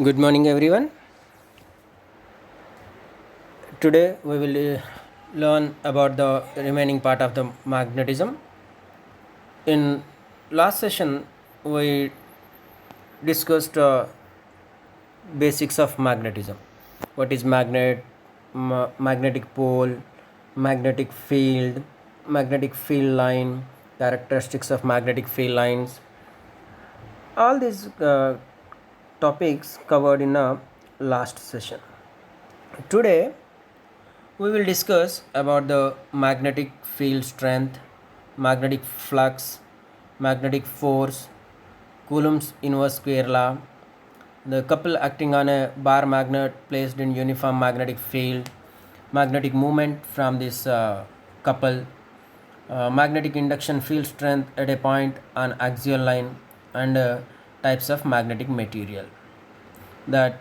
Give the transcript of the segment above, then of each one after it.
Good morning, everyone. Today we will learn about the remaining part of the magnetism. In last session, we discussed basics of magnetism. What is magnetic pole, magnetic field line, characteristics of magnetic field lines. All these topics covered in a last session. Today we will discuss about the magnetic field strength, magnetic flux, magnetic force, Coulomb's inverse square law, the couple acting on a bar magnet placed in uniform magnetic field, magnetic moment from this couple, magnetic induction field strength at a point on axial line, and types of magnetic material, that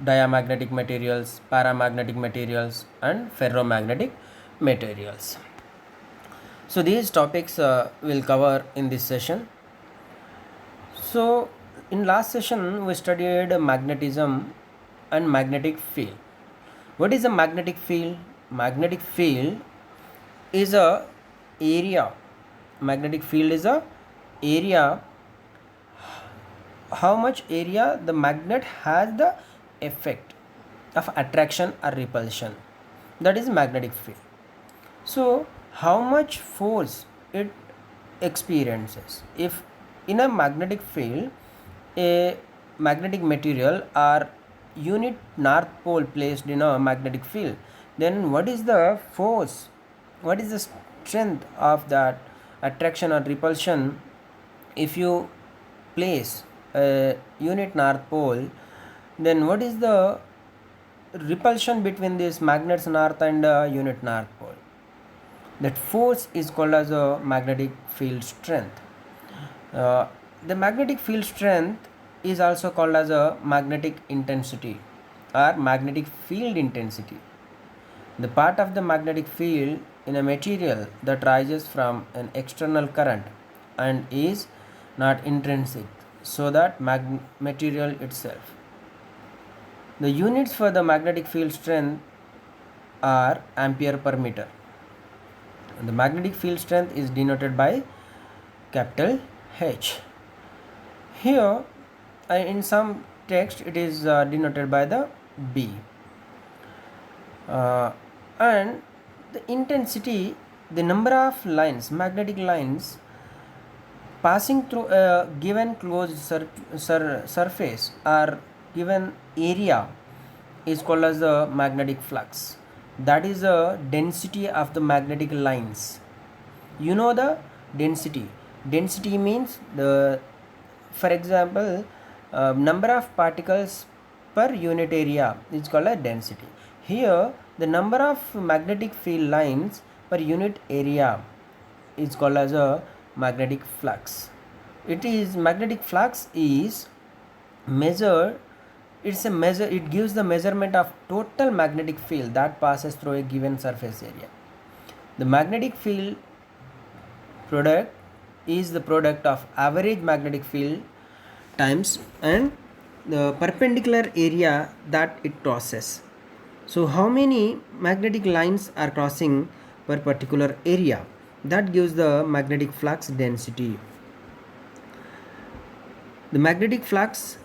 diamagnetic materials, paramagnetic materials, and ferromagnetic materials. So these topics will cover in this session. So in last session we studied magnetism and magnetic field. What is a magnetic field? Magnetic field is a area. Magnetic field is a area, how much area the magnet has the effect of attraction or repulsion, that is magnetic field. So how much force it experiences if in a magnetic field a magnetic material or unit north pole placed in a magnetic field, then what is the force, what is the strength of that attraction or repulsion if you place a unit north pole, then what is the repulsion between this magnet's north and unit north pole? That force is called as a magnetic field strength. The magnetic field strength is also called as a magnetic intensity or magnetic field intensity. The part of the magnetic field in a material that rises from an external current and is not intrinsic, so that material itself. The units for the magnetic field strength are ampere per meter. The magnetic field strength is denoted by capital H. Here in some text it is denoted by the B. And the intensity, the number of lines, magnetic lines passing through a given closed surface or given area is called as the magnetic flux. That is the density of the magnetic lines. You know the density. Density means the, for example, number of particles per unit area is called a density. Here the number of magnetic field lines per unit area is called as a magnetic flux. It is magnetic flux is measured, it gives the measurement of total magnetic field that passes through a given surface area. The magnetic field product is the product of average magnetic field times and the perpendicular area that it crosses. So how many magnetic lines are crossing per particular area, that gives the magnetic flux density. The magnetic flux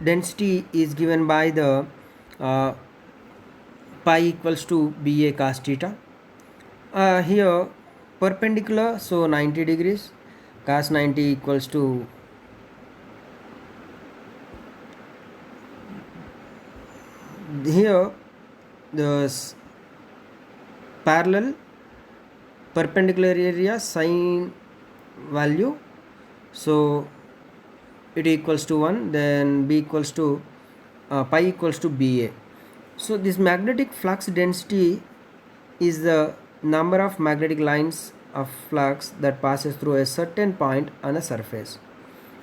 density is given by the pi equals to BA cos theta. Here perpendicular, so 90 degrees, cos 90 equals to here the parallel perpendicular area sine value, so it equals to 1, then B equals to pi equals to BA. So this magnetic flux density is the number of magnetic lines of flux that passes through a certain point on a surface.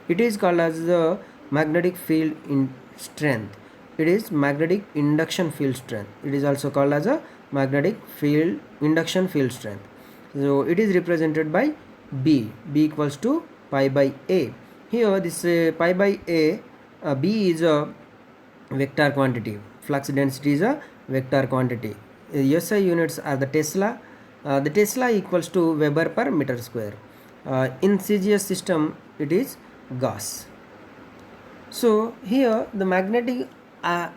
It is called as the magnetic field in strength. It is magnetic induction field strength. It is also called as a magnetic field induction field strength. So it is represented by B equals to pi by A. Here this pi by A, B is a vector quantity. Flux density is a vector quantity. SI units are the Tesla. The Tesla equals to Weber per meter square. In CGS system, it is Gauss. So here the uh,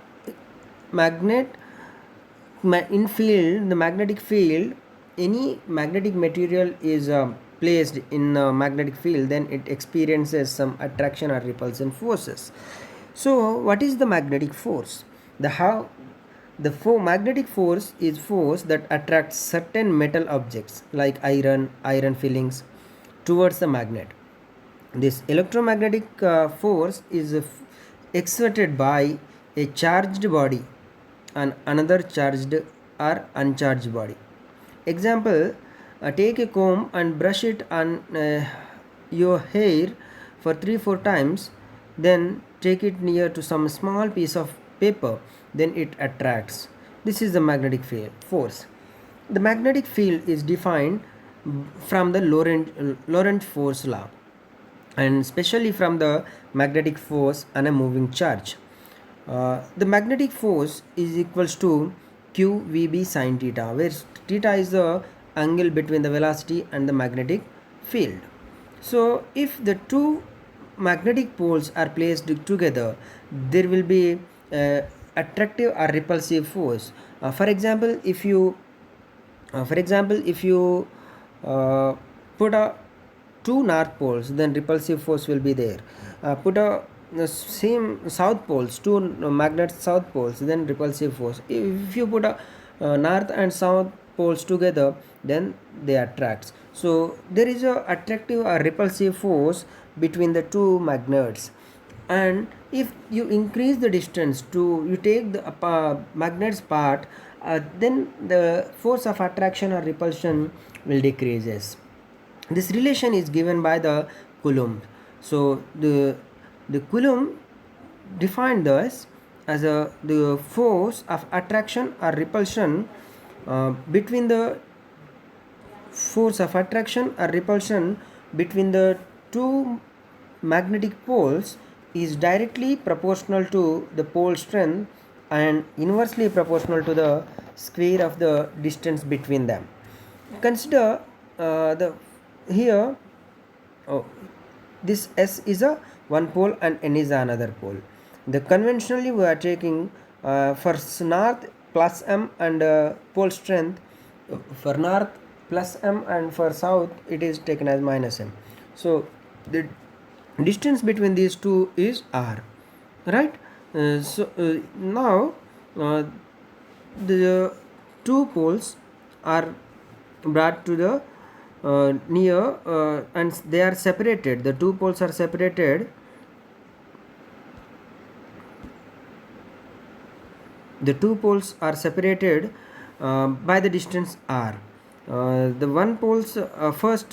magnet in field, the magnetic field, any magnetic material is placed in a magnetic field, then it experiences some attraction or repulsion forces. So what is the magnetic force? Magnetic force is force that attracts certain metal objects like iron fillings towards the magnet. This electromagnetic force is exerted by a charged body on another charged or uncharged body. Example, take a comb and brush it on your hair for 3-4 times, then take it near to some small piece of paper, then it attracts. This is the magnetic field force. The magnetic field is defined from the Lorentz force law, and especially from the magnetic force on a moving charge. The magnetic force is equals to qvb sine theta, where theta is the angle between the velocity and the magnetic field. So if the two magnetic poles are placed together, there will be attractive or repulsive force. For example, if you put a two north poles, then repulsive force will be there. Put a the same south poles, two magnet south poles, then repulsive force. If you put a north and south poles together, then they attracts. So there is a attractive or repulsive force between the two magnets. And if you increase the distance to, you take the magnets part, then the force of attraction or repulsion will decreases. This relation is given by the Coulomb. So the Coulomb defined thus as the force of attraction or repulsion between the force of attraction or repulsion between the two magnetic poles is directly proportional to the pole strength and inversely proportional to the square of the distance between them. Consider the here oh, this S is a one pole and N is another pole. The conventionally we are taking for north plus M and pole strength for north plus M, and for south it is taken as minus M. So the distance between these two is R, right? Now the two poles are brought to the near and they are separated. The two poles are separated. The two poles are separated by the distance R. The one pole's first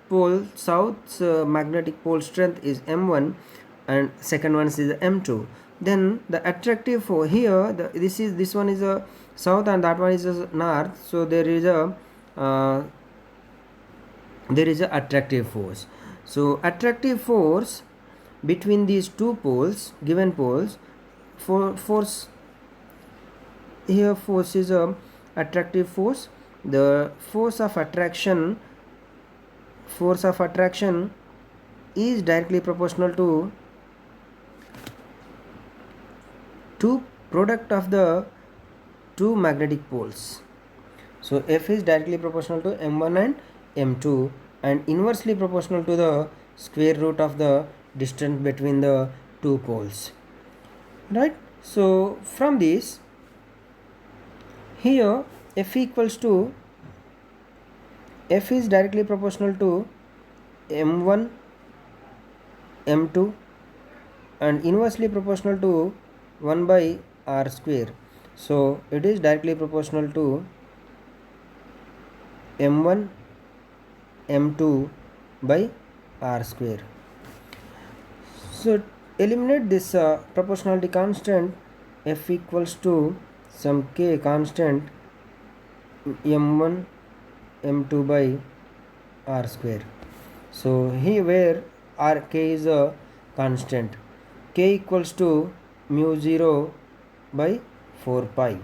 pole south's magnetic pole strength is M1 and second one is M2. Then the attractive force here, this one is a south and that one is a north. So there is a attractive force. So attractive force between these two poles, given poles, force here force is a attractive force. The force of attraction is directly proportional to product of the two magnetic poles. So F is directly proportional to M1 and M2 and inversely proportional to the square root of the distance between the two poles, right? So from this, here F is directly proportional to M1 M2 and inversely proportional to 1 by R square. So it is directly proportional to M1 M2 by R square. So eliminate this proportionality constant. F equals to some K constant M1 M2 by R square. So here where R K is a constant, K equals to mu 0 by 4 pi,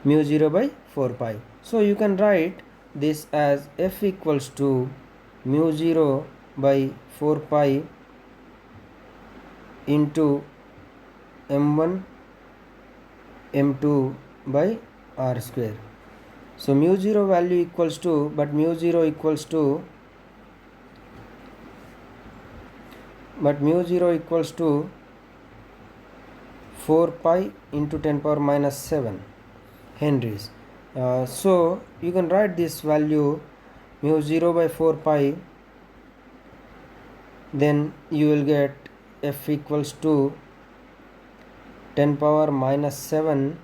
mu 0 by 4 pi. So you can write this as F equals to mu 0 by 4 pi into m1 m2 by r square. So mu 0 value equals to, but mu 0 equals to 4 pi into 10 power minus 7 henries. So you can write this value mu 0 by 4 pi, then you will get F equals to 10 power minus 7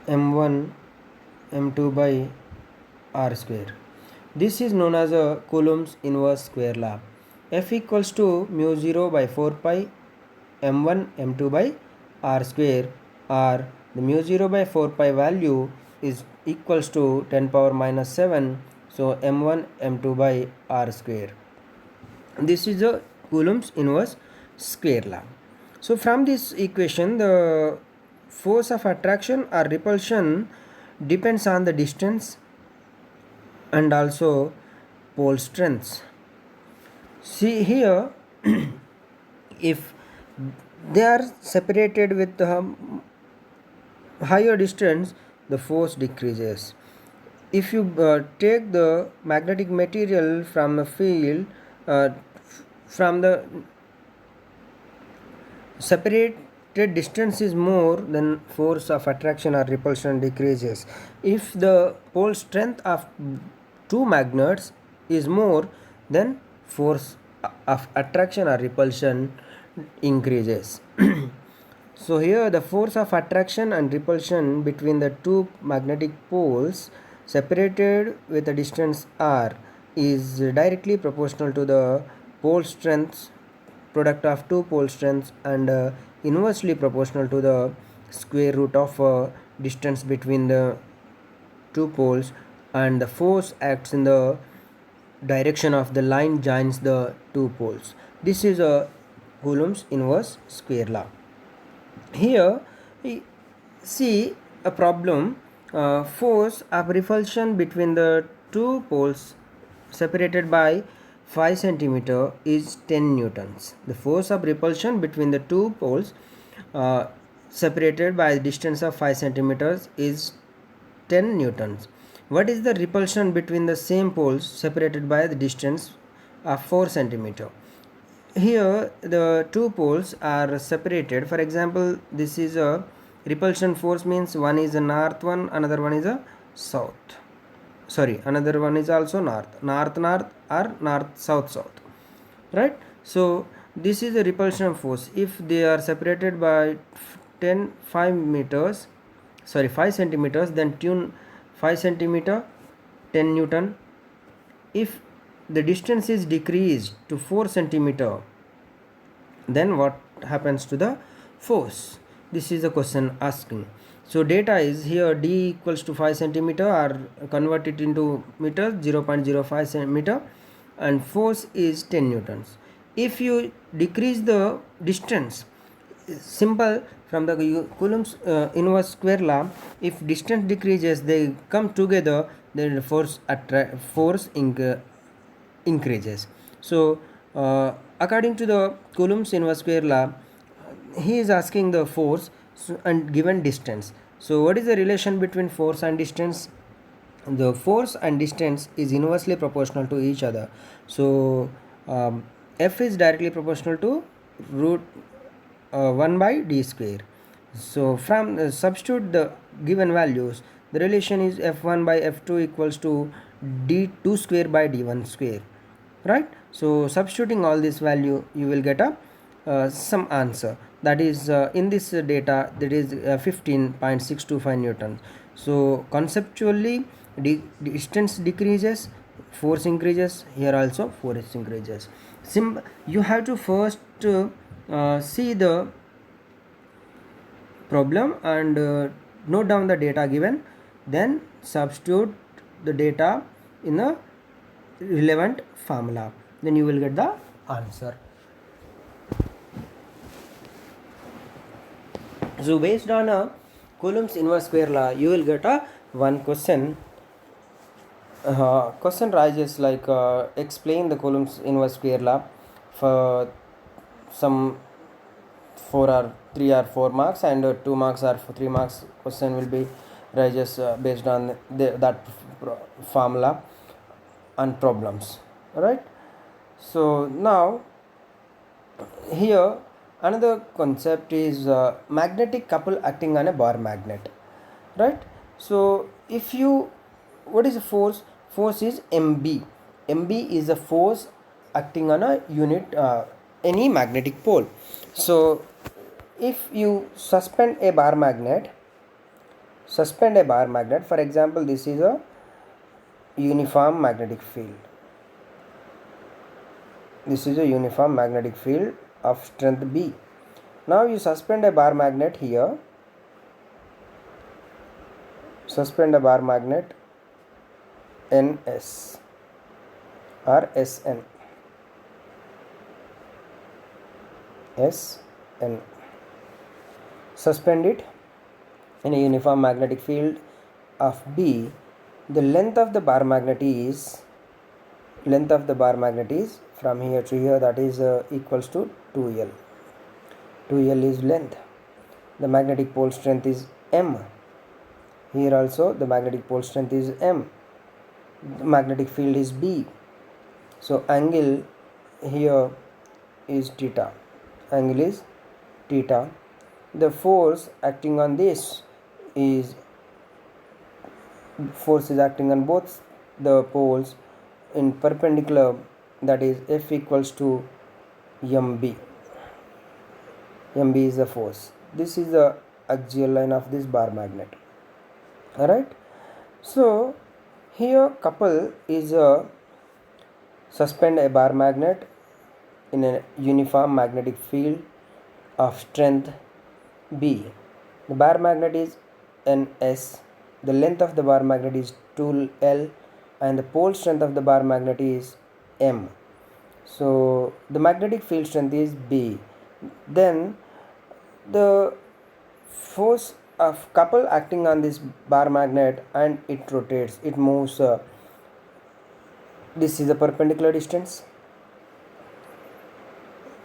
m1 m2 by r square. This is known as a Coulomb's inverse square law. F equals to mu 0 by 4 pi m1 m2 by r square, or the mu 0 by 4 pi value is equals to 10 power minus 7, so m1 m2 by r square. This is the Coulomb's inverse square law. So from this equation, the force of attraction or repulsion depends on the distance and also pole strengths. See here, if they are separated with higher distance, the force decreases. If you take the magnetic material from the field, from the separated distance is more, then force of attraction or repulsion decreases. If the pole strength of two magnets is more, then force of attraction or repulsion increases. So here the force of attraction and repulsion between the two magnetic poles separated with a distance r is directly proportional to the pole strengths, product of two pole strengths, and inversely proportional to the square root of distance between the two poles, and the force acts in the direction of the line joins the two poles. This is a Coulomb's inverse square law. Here we see a problem. Force of repulsion between the two poles separated by 5 centimeter is 10 newtons. The force of repulsion between the two poles separated by a distance of 5 centimeters is 10 newtons. What is the repulsion between the same poles separated by the distance of 4 centimeter? Here the two poles are separated. For example, this is a repulsion force, means one is a north one, another one is a south. Another one is also north or north south, right? So this is a repulsion force. If they are separated by 5 centimeters, then 5 centimeter 10 newton. If the distance is decreased to 4 centimeter, then what happens to the force? This is the question asking. So data is here, d equals to 5 centimeter, or convert it into meters, 0.05 centimeter, and force is 10 newtons. If you decrease the distance, simple, from the Coulomb's inverse square law, if distance decreases, they come together, then the force increases. So according to the Coulomb's inverse square law, he is asking the force and given distance. So what is the relation between force and distance? The force and distance is inversely proportional to each other. So F is directly proportional to root 1 by d square. So from substitute the given values, the relation is F1 by F2 equals to d2 square by d1 square, right? So substituting all this value, you will get a some answer, that is in this data, that is 15.625 newtons. So conceptually, distance decreases, force increases. Here also force increases. You have to first see the problem and note down the data given, then substitute the data in a relevant formula, then you will get the answer. So based on a Coulomb's inverse square law, you will get a one question. Question rises like explain the Coulomb's inverse square law for some 3 or 4 marks, and 2 marks or 3 marks question will be rises based on that formula and problems. Right. So now here another concept is magnetic couple acting on a bar magnet, right? So if you, what is the force is mb is a force acting on a unit any magnetic pole. So if you suspend a bar magnet, for example, this is a uniform magnetic field. This is a uniform magnetic field of strength B. Now you suspend a bar magnet here. Suspend a bar magnet NS or SN. SN. Suspend it in a uniform magnetic field of B. The length of the bar magnet is from here to here, that is equals to 2L. 2L is length. The magnetic pole strength is M. Here also the magnetic pole strength is M. The magnetic field is B. So angle here is theta. Angle is theta. The force acting on this is acting on both the poles in perpendicular, that is F equals to mb. mb is the force. This is the axial line of this bar magnet. Alright, so here couple is a suspend a bar magnet in a uniform magnetic field of strength B. The bar magnet is NS. The length of the bar magnet is 2L, and the pole strength of the bar magnet is M. So the magnetic field strength is B. Then the force of couple acting on this bar magnet, and it rotates, it moves. This is the perpendicular distance.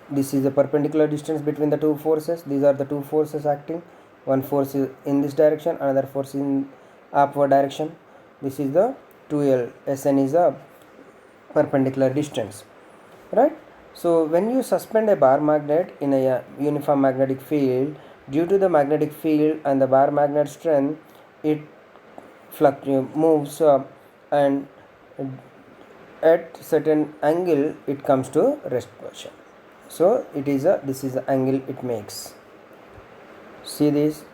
This is the perpendicular distance between the two forces. These are the two forces acting. One force is in this direction, another force in upward direction. This is the 2L. Sn is the perpendicular distance, right? So when you suspend a bar magnet in a uniform magnetic field, due to the magnetic field and the bar magnet strength, it moves and at certain angle it comes to rest position. So this is the angle it makes. See this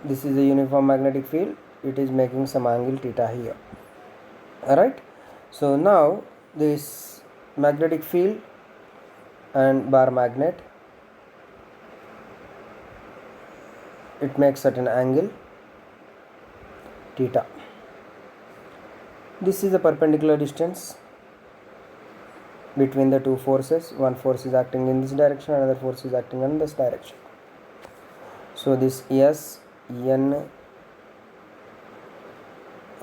is the uniform magnetic field. It is making some angle theta here. Alright, so now this magnetic field and bar magnet, it makes certain angle theta. This is the perpendicular distance between the two forces. One force is acting in this direction, another force is acting in this direction. So this S N,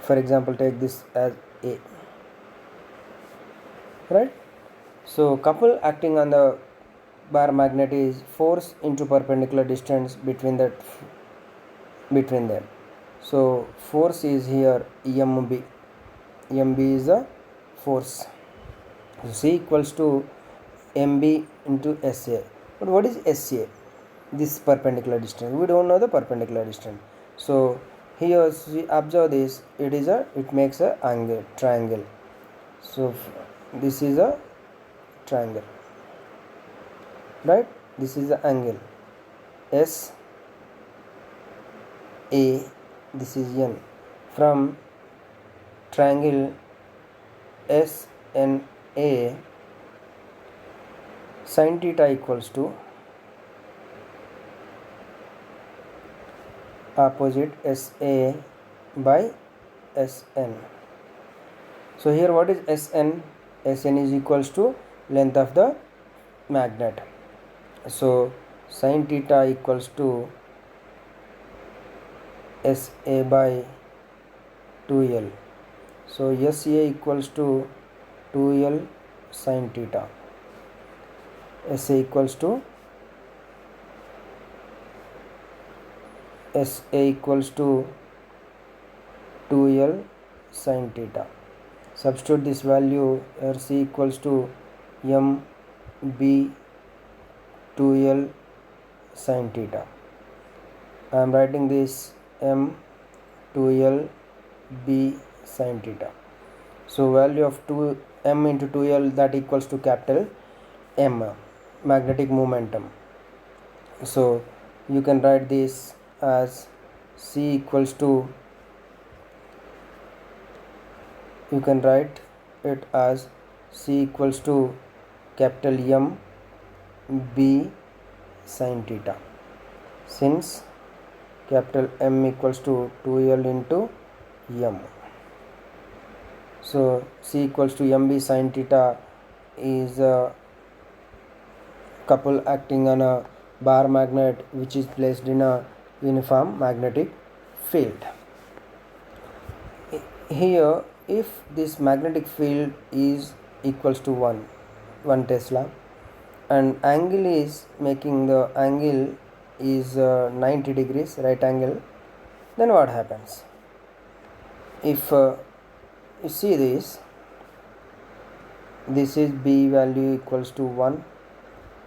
for example, take this as A, right? So couple acting on the bar magnet is force into perpendicular distance between them. So force is here mb. mb is the force. So C equals to mb into SA. But what is SA? This perpendicular distance. We don't know the perpendicular distance. So here we observe this. It makes a angle, triangle. So this is a triangle, right? This is the angle S A. This is N. From triangle SNA, sin theta equals to opposite SA by SN. So here what is SN? SN is equals to length of the magnet. So sin theta equals to SA by 2L. So SA equals to 2L sin theta. SA equals to SA equals to 2L sin theta. Substitute this value RC equals to MB 2L sin theta. I am writing this M 2L B sin theta. So value of 2 M into 2L, that equals to capital M, magnetic momentum. So you can write this as C equals to, you can write it as C equals to capital M B sin theta, since capital M equals to 2L into M. So C equals to MB sin theta is a couple acting on a bar magnet which is placed in a uniform magnetic field. Here, if this magnetic field is equals to 1 Tesla, and angle is making the angle is 90 degrees right angle, then what happens? If you see this is B value equals to 1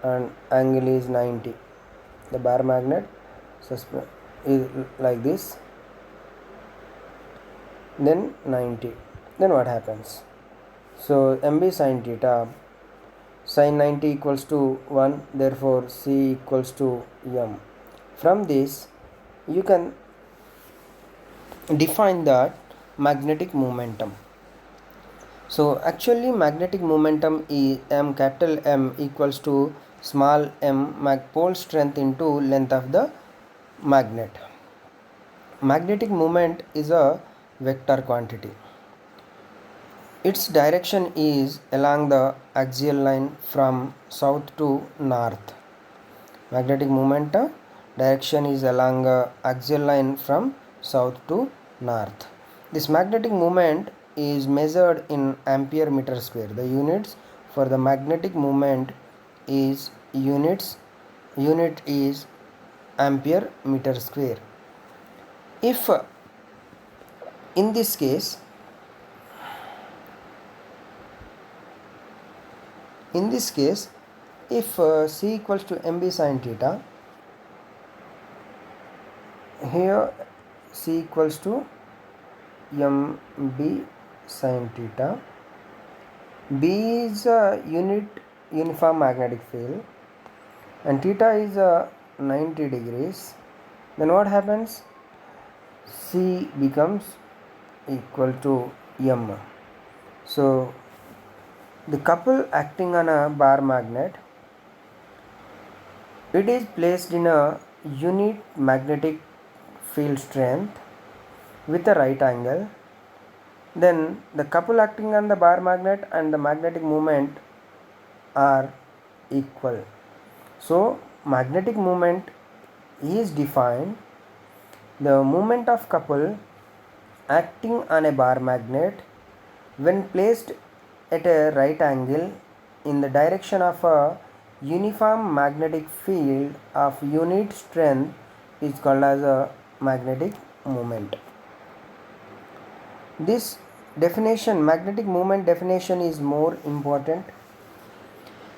and angle is 90, the bar magnet is like this, then 90, then what happens? So MB sin theta, sin 90 equals to 1, therefore C equals to M. From this you can define that magnetic momentum. So actually magnetic momentum is capital M equals to small m pole strength into length of the magnet. Magnetic moment is a vector quantity. Its direction is along the axial line from south to north. Magnetic moment direction is along axial line from south to north. This magnetic moment is measured in ampere meter square. The units for the magnetic moment is unit is ampere meter square. If in this case if C equals to MB sin theta, here C equals to MB sin theta, B is a uniform magnetic field and theta is 90 degrees, then what happens? C becomes equal to M. So the couple acting on a bar magnet, it is placed in a unit magnetic field strength with a right angle. Then the couple acting on the bar magnet and the magnetic moment are equal. So magnetic moment is defined, the moment of couple acting on a bar magnet when placed at a right angle in the direction of a uniform magnetic field of unit strength is called as a magnetic moment. This definition, magnetic moment definition, is more important.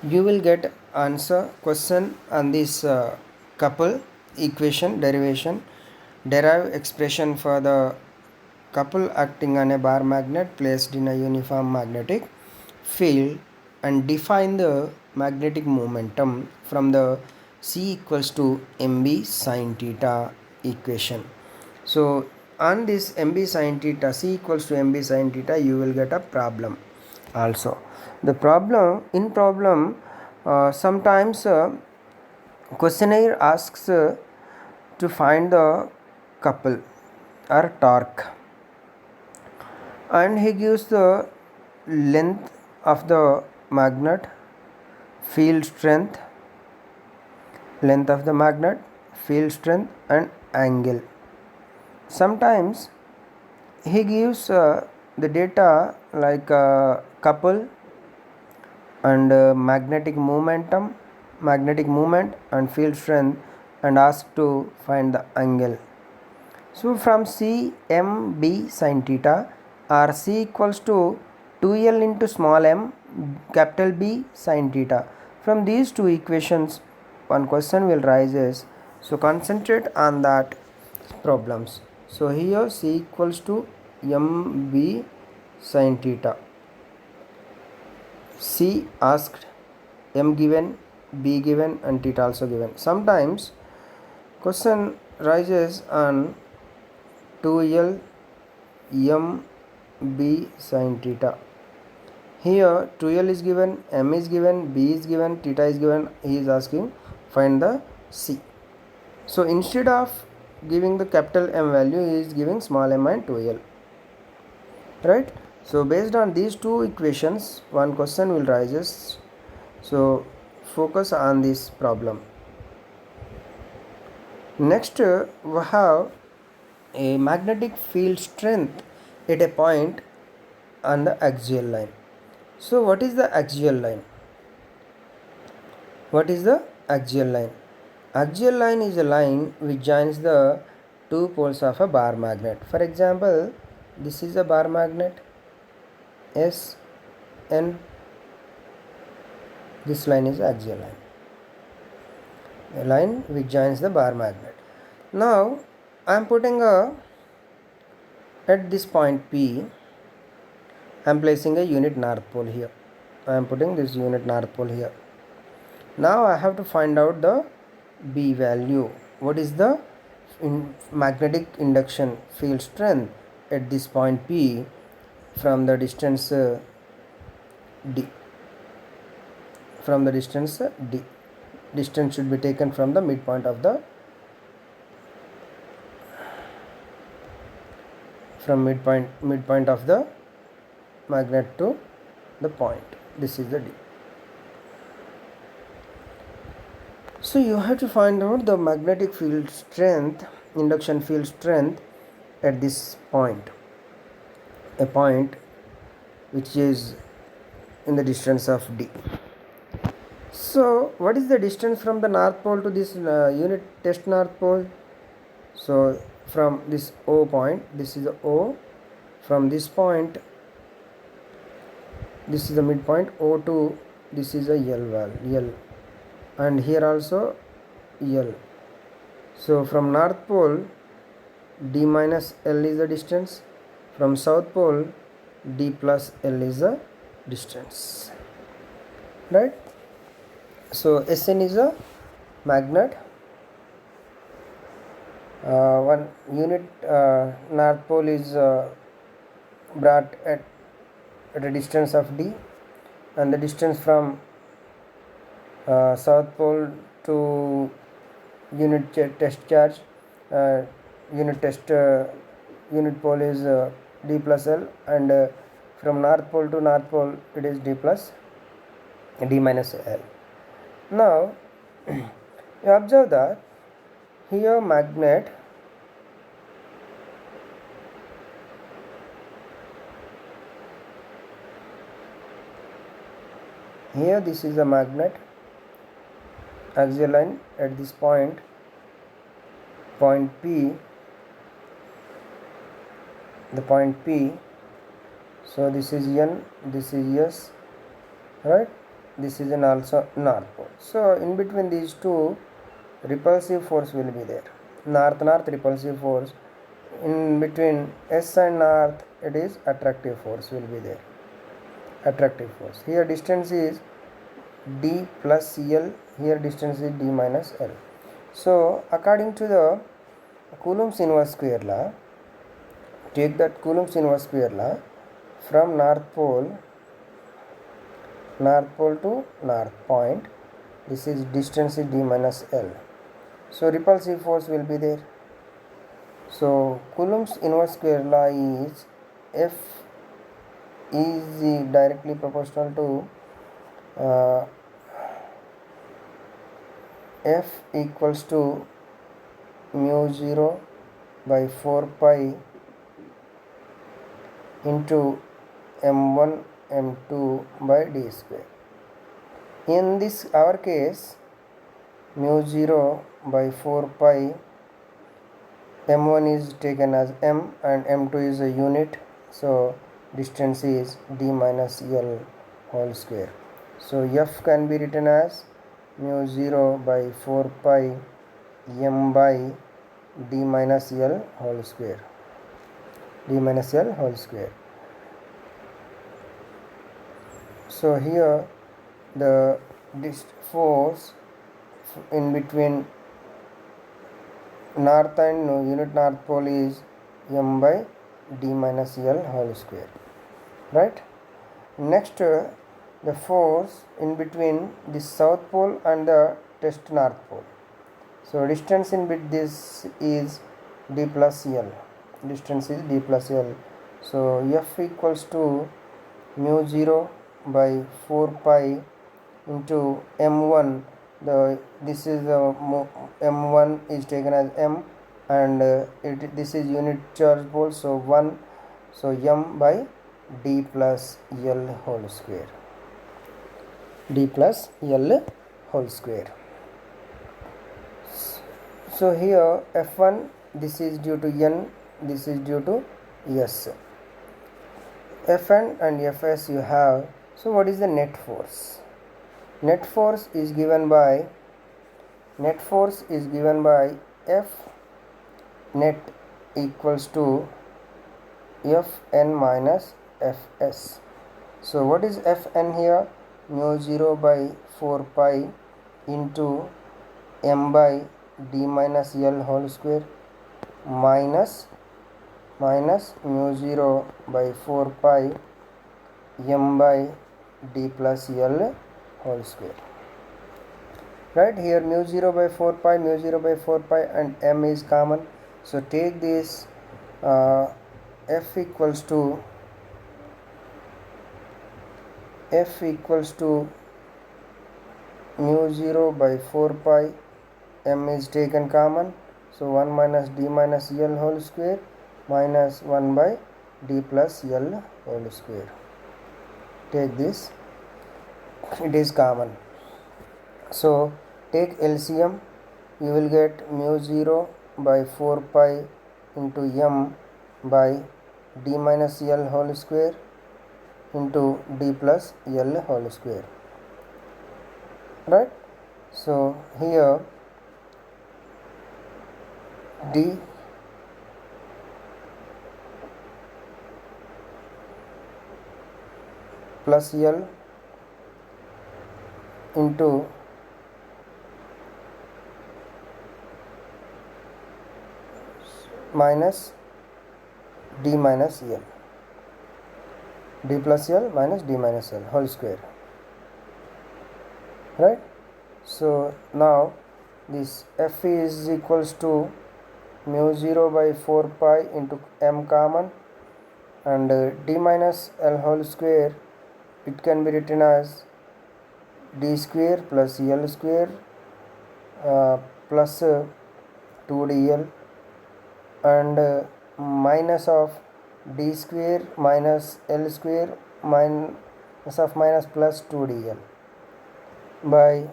You will get answer question on this couple equation derivation, derive expression for the couple acting on a bar magnet placed in a uniform magnetic field, and define the magnetic momentum from the C equals to MB sin theta equation. So on this MB sin theta, C equals to MB sin theta, you will get a problem also. The problem sometimes questionnaire asks to find the couple or torque, and he gives the length of the magnet, field strength, length of the magnet, field strength and angle. sometimes he gives the data like couple and magnetic movement and field strength, and ask to find the angle. So from CMB sin theta or C equals to 2L into small m capital B sin theta. From these two equations, one question will rises. So concentrate on that problems. So here C equals to MB sin theta. C asked, M given, B given, and theta also given. Sometimes question rises on 2L M B sin theta. Here 2L is given, M is given, B is given, theta is given. He is asking find the C. So instead of giving the capital M value, he is giving small m and 2L. Right? So based on these two equations, one question will rises. So focus on this problem. Next, we have a magnetic field strength at a point on the axial line. So what is the axial line? What is the axial line? Axial line is a line which joins the two poles of a bar magnet. For example, this is a bar magnet S, N. This line is axial line. A line which joins the bar magnet. Now I am putting at this point P, I am placing a unit north pole here. I am putting this unit north pole here. Now I have to find out the B value. What is the magnetic induction field strength at this point P from the distance D. From the distance D. Distance should be taken from the midpoint of the midpoint of the magnet to the point. This is the D. So you have to find out the magnetic field strength, induction field strength at this point, a point which is in the distance of D. So what is the distance from the north pole to this unit test north pole? So from this O point, this is the O, from this point, this is the midpoint O2, this is a L value, L, and here also L. So from north pole, D minus L is the distance. From south pole, D plus L is the distance. Right? So Sn is a magnet. One unit north pole is brought at a distance of D, and the distance from south pole to unit test charge, unit pole is D plus L, and from north pole to north pole it is D plus D minus L. Now you observe that here magnet here, this is a magnet axial line at this point P, the point P. So this is N, this is S, right? This is an also north pole. So in between these two, repulsive force will be there. North repulsive force. In between S and north, it is attractive force will be there. Attractive force. Here distance is D plus L. Here distance is D minus L. So according to the Coulomb's inverse square law, take that Coulomb's inverse square law from north pole to north point, this is distance is D minus L. So repulsive force will be there. So Coulomb's inverse square law is F is directly proportional to F equals to mu 0 by 4 pi into m1 m2 by d square. In this our case, mu 0 by 4 pi, m1 is taken as m and m2 is a unit, so distance is d minus l whole square. So f can be written as mu 0 by 4 pi m by d minus l whole square. D minus l whole square. So here the force in between north and unit north pole is m by d minus l whole square, right? Next, the force in between the south pole and the test north pole. So distance in between this is d plus l. Distance is d plus l. So f equals to mu 0 by 4 pi into m1. This is the m1 is taken as m, and this is unit charge pole, so 1, so m by d plus l whole square. D plus l whole square. So here f1, this is due to n, this is due to s. Fn and fs you have. So what is the net force? Net force is given by f net equals to fn minus fs. So what is fn here? Mu 0 by 4 pi into m by d minus l whole square minus mu 0 by 4 pi m by d plus l whole square. Right, here mu 0 by 4 pi, mu 0 by 4 pi and m is common. So take this f equals to mu 0 by 4 pi, m is taken common, so 1 minus d minus l whole square minus 1 by d plus l whole square. Take this, it is common. So take LCM, you will get mu 0 by 4 pi into m by d minus l whole square into d plus l whole square, right? So here d plus l into minus d minus l, d plus l minus d minus l whole square, right? So now this f is equals to mu 0 by 4 pi into m common, and d minus l whole square, it can be written as d square plus l square plus 2dl, and minus of d square minus l square minus of minus plus 2dl by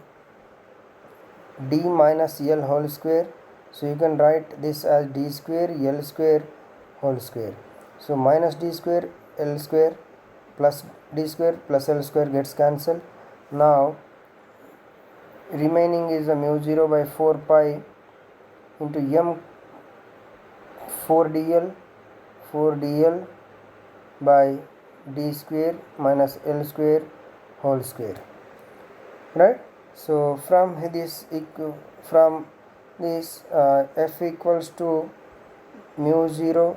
d minus l whole square. So you can write this as d square l square whole square. So minus d square l square plus d square plus l square gets cancelled. Now remaining is a mu 0 by 4 pi into m 4dl by d square minus l square whole square, right? So from this f equals to mu 0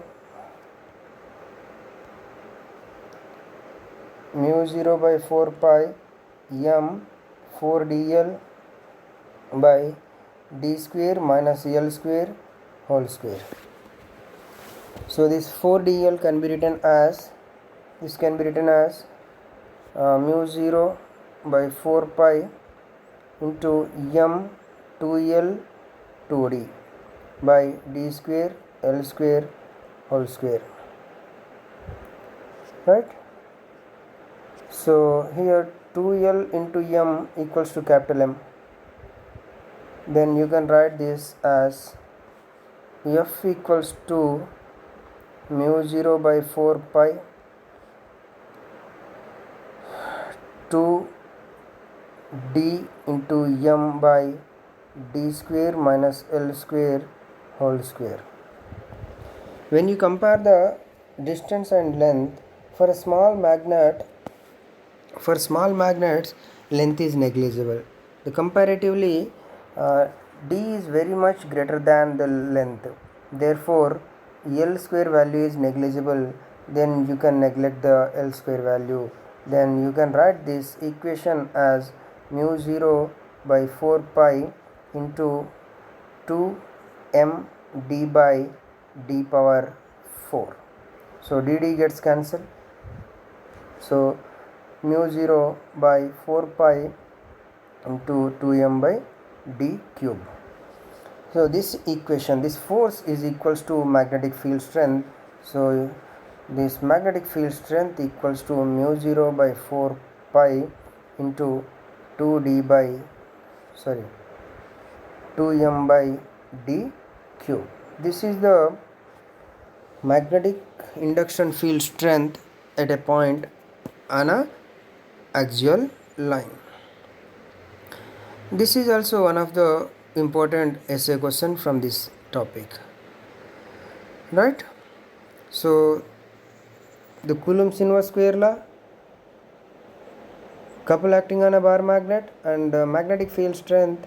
by 4 pi m 4dl by d square minus l square whole square. So this 4dl can be written as mu 0 by 4 pi into m 2l 2d by d square L square whole square, right? So here 2L into M equals to capital M. Then you can write this as F equals to mu 0 by 4 pi 2 d into M by d square minus L square whole square. When you compare the distance and length for a small magnet, for small magnets length is negligible. The comparatively d is very much greater than the length. Therefore L square value is negligible. Then you can neglect the L square value. Then you can write this equation as mu 0 by 4 pi into 2 m d by d power 4. So dd gets cancelled. So mu 0 by 4 pi into 2m by d cube. So this equation, this force is equals to magnetic field strength. So this magnetic field strength equals to mu 0 by 4 pi into 2m by d cube. This is the magnetic induction field strength at a point on a axial line. This is also one of the important essay question from this topic, right? So the Coulomb's inverse square law, couple acting on a bar magnet, and magnetic field strength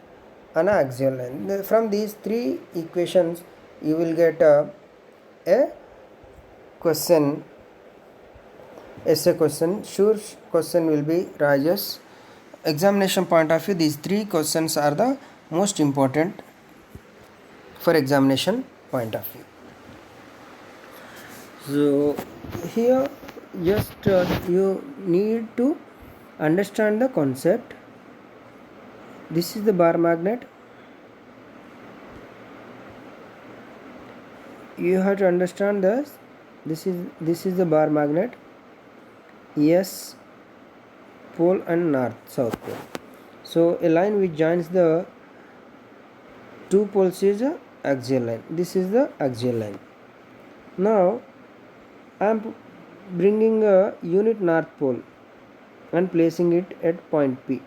on an axial line. From these three equations you will get a question, essay question. Sure question will be Rajesh. Examination point of view, these three questions are the most important for examination point of view. So here just you need to understand the concept. This is the bar magnet. You have to understand this. This is the bar magnet. S pole and north south pole. So a line which joins the two poles is a axial line. This is the axial line. Now I am bringing a unit north pole and placing it at point P.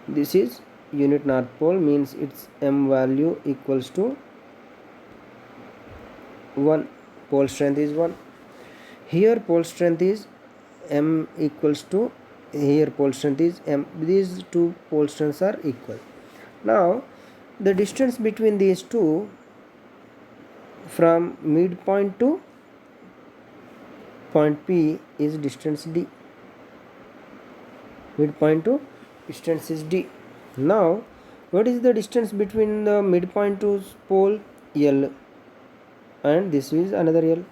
This is unit north pole, means its M value equals to 1. Pole strength is 1. Here pole strength is M equals to, here pole strength is M. These two pole strengths are equal. Now the distance between these two from midpoint to point P is distance D. Midpoint to distance is D. Now what is the distance between the midpoint to pole? L, and this is another L,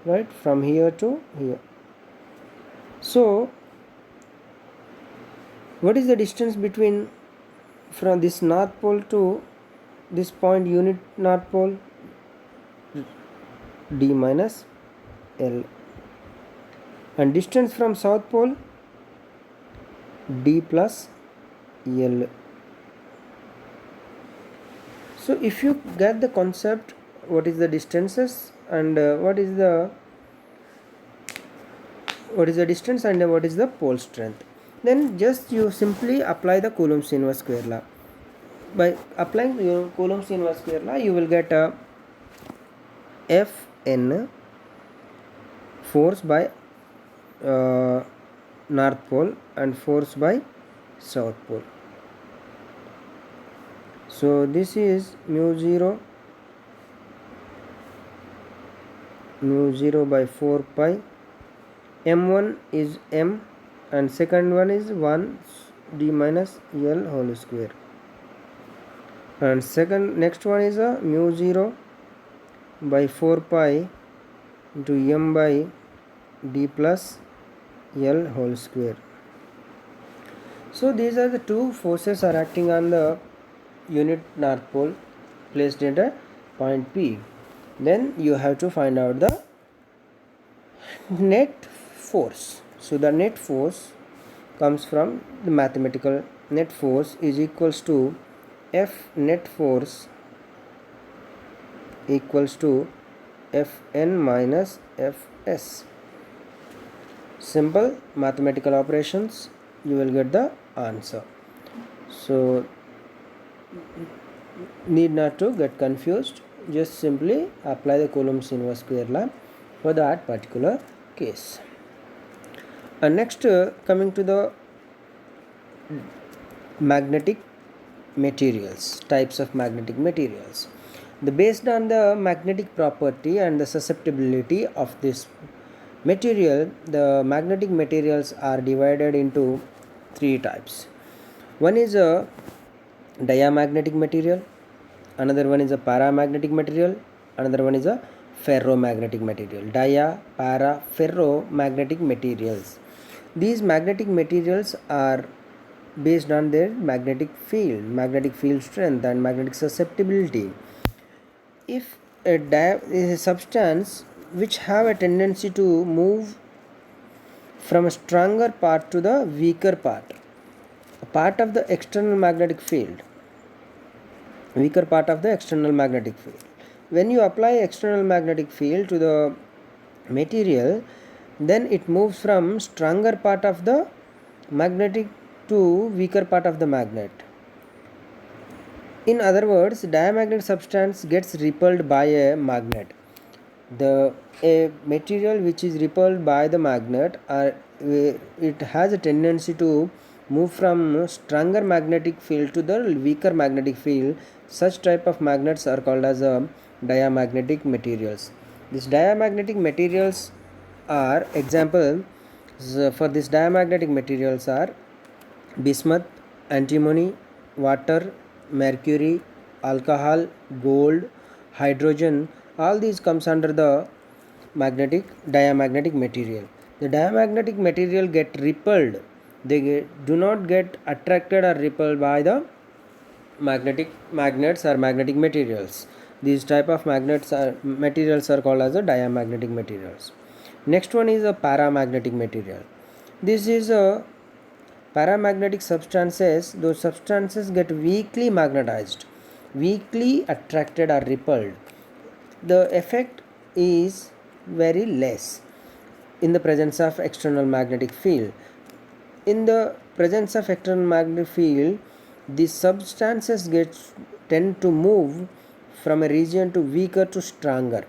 right, from here to here. So what is the distance between from this north pole to this point unit north pole? D minus L. And distance from south pole? D plus L. So if you get the concept, what is the distances and what is the distance and what is the pole strength, then just you simply apply the Coulomb's inverse square law. By applying your Coulomb's inverse square law, you will get a Fn, force by north pole and force by south pole. So this is mu 0 by 4 pi. M1 is M and second one is 1 d minus L whole square, and next one is a mu 0 by 4 pi into M by d plus L whole square. So these are the two forces are acting on the unit north pole placed at a point P. Then you have to find out the net force. So the net force comes from the mathematical net force is equals to F net force equals to Fn minus Fs. Simple mathematical operations, you will get the answer. So need not to get confused, just simply apply the Coulomb's inverse square law for that particular case. And next coming to the magnetic materials, types of magnetic materials. Based on the magnetic property and the susceptibility of this material, the magnetic materials are divided into three types. One is a diamagnetic material, another one is a paramagnetic material, another one is a ferromagnetic material. Dia, para, ferromagnetic materials. These magnetic materials are based on their magnetic field strength and magnetic susceptibility. If is a substance which have a tendency to move from a stronger part to the weaker part, a part of the external magnetic field, weaker part of the external magnetic field. When you apply external magnetic field to the material, then it moves from stronger part of the magnetic to weaker part of the magnet. In other words, diamagnetic substance gets repelled by a magnet. A material which is repelled by the magnet, it has a tendency to move from stronger magnetic field to the weaker magnetic field. Such type of magnets are called as diamagnetic materials. These diamagnetic materials are example for these diamagnetic materials are bismuth, antimony, water, mercury, alcohol, gold, hydrogen. All these comes under the diamagnetic material. The diamagnetic material get repelled. They do not get attracted or repelled by the magnets or magnetic materials. These type of materials are called as the diamagnetic materials. Next one is a paramagnetic material. This is a paramagnetic substances. Those substances get weakly magnetized, weakly attracted or repelled. The effect is very less in the presence of external magnetic field. In the presence of external magnetic field, these substances tend to move from a region to weaker to stronger.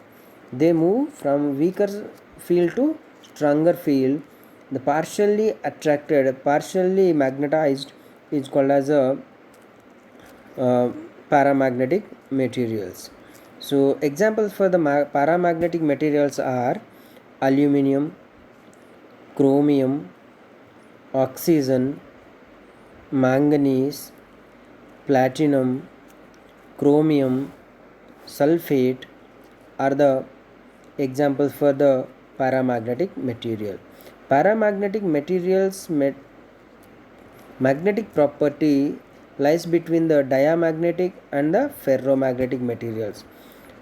They move from weaker field to stronger field. The partially attracted, partially magnetized is called as a paramagnetic materials. So examples for the paramagnetic materials are aluminum, chromium, oxygen, manganese, platinum, chromium, sulfate are the examples for the paramagnetic material. Paramagnetic materials magnetic property lies between the diamagnetic and the ferromagnetic materials.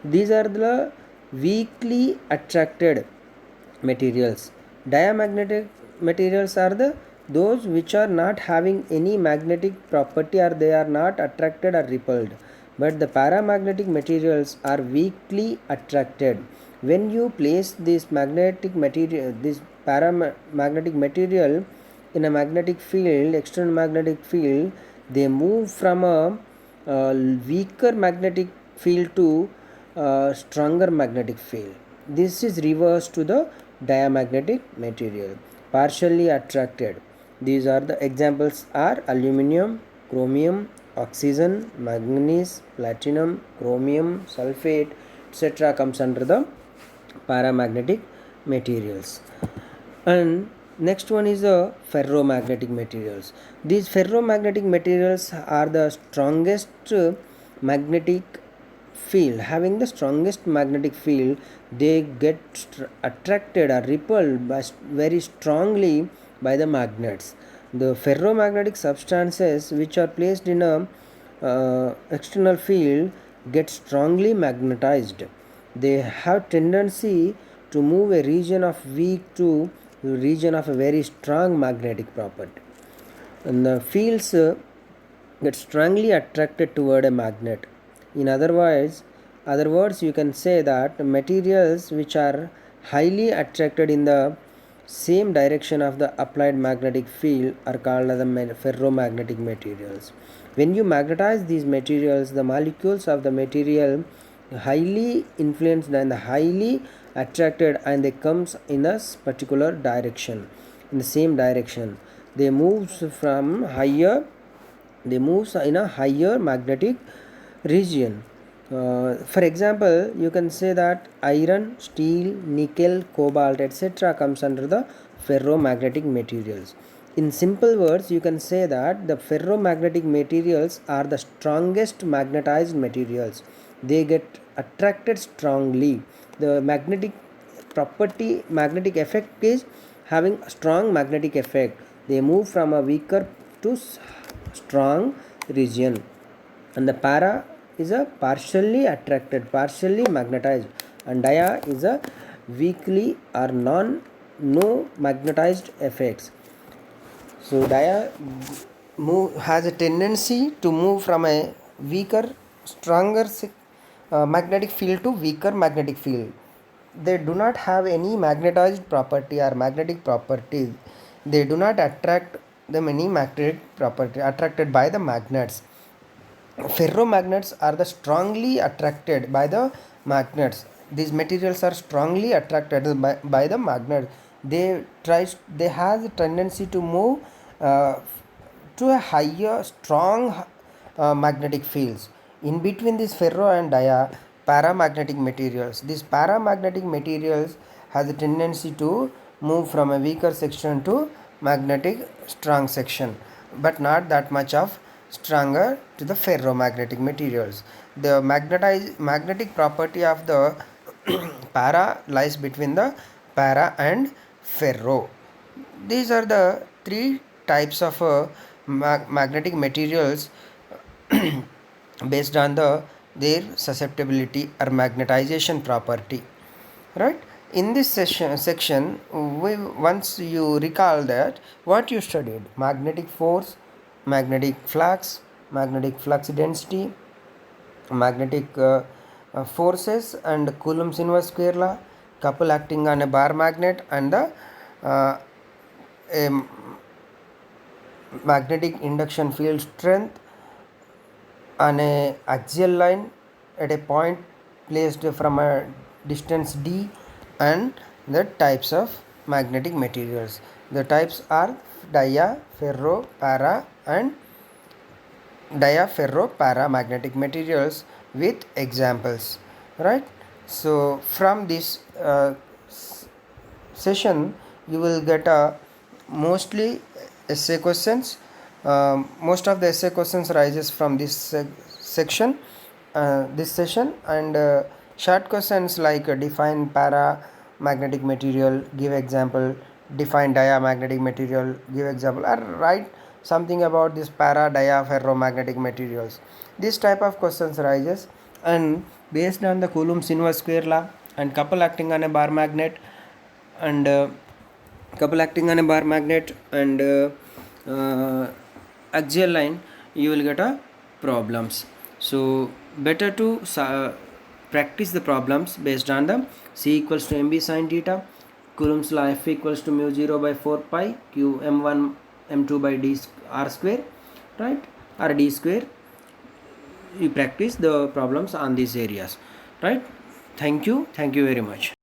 These are the weakly attracted materials. Diamagnetic materials are those which are not having any magnetic property, or they are not attracted or repelled. But the paramagnetic materials are weakly attracted. When you place this paramagnetic material in a magnetic field, external magnetic field, they move from a weaker magnetic field to stronger magnetic field. This is reverse to the diamagnetic material, partially attracted. These are the examples are aluminum, chromium, oxygen, manganese, platinum, chromium, sulfate, etc. comes under the paramagnetic materials. And next one is the ferromagnetic materials. These ferromagnetic materials are the strongest magnetic field, having the strongest magnetic field. They get attracted or repelled very strongly by the magnets. The ferromagnetic substances which are placed in a external field get strongly magnetized. they have tendency to move a region of weak to a region of a very strong magnetic property, and the fields get strongly attracted toward a magnet. In other words, you can say that materials which are highly attracted in the same direction of the applied magnetic field are called as the ferromagnetic materials. When you magnetize these materials, the molecules of the material highly influenced and highly attracted, and they comes in a particular direction, in the same direction. They moves from higher they moves in a higher magnetic region. For example, you can say that iron, steel, nickel, cobalt, etc. comes under the ferromagnetic materials. In simple words, you can say that the ferromagnetic materials are the strongest magnetized materials. They get attracted strongly. The magnetic effect is having a strong magnetic effect. They move from a weaker to strong region, and the para is a partially attracted, partially magnetized, and dia is a weakly or no magnetized effects. So dia has a tendency to move from a weaker stronger magnetic field to weaker magnetic field. They do not have any magnetized property or magnetic property. They do not attract them any magnetic property attracted by the magnets. Ferromagnets are the strongly attracted by the magnets. These materials are strongly attracted by the magnet. They have a tendency to move to a higher strong magnetic fields. In between this ferro and dia, paramagnetic materials. These paramagnetic materials has a tendency to move from a weaker section to magnetic strong section, but not that much of stronger to the ferromagnetic materials. The magnetic property of the para lies between the para and ferro. These are the three types of magnetic materials based on their susceptibility or magnetization property, right? In this section, once you recall that what you studied: magnetic force, magnetic flux density, magnetic forces and Coulomb's inverse square law, couple acting on a bar magnet, and the a magnetic induction field strength on a axial line at a point placed from a distance d, and the types of magnetic materials. The types are dia, ferro, para, and dia, ferro, para magnetic materials with examples, right? So from this session you will get mostly essay questions. Most of the essay questions rises from this section, this session, and short questions like define paramagnetic material, give example, define diamagnetic material, give example, or write something about this para, dia, ferromagnetic materials. This type of questions rises, and based on the Coulomb's inverse square law and couple acting on a bar magnet, and axial line, you will get a problems. So better to practice the problems based on the C equals to mb sin theta, Coulomb's law, F equals to mu 0 by 4 pi q m1 m2 by d r square, right, or d square. You practice the problems on these areas, right? Thank you very much.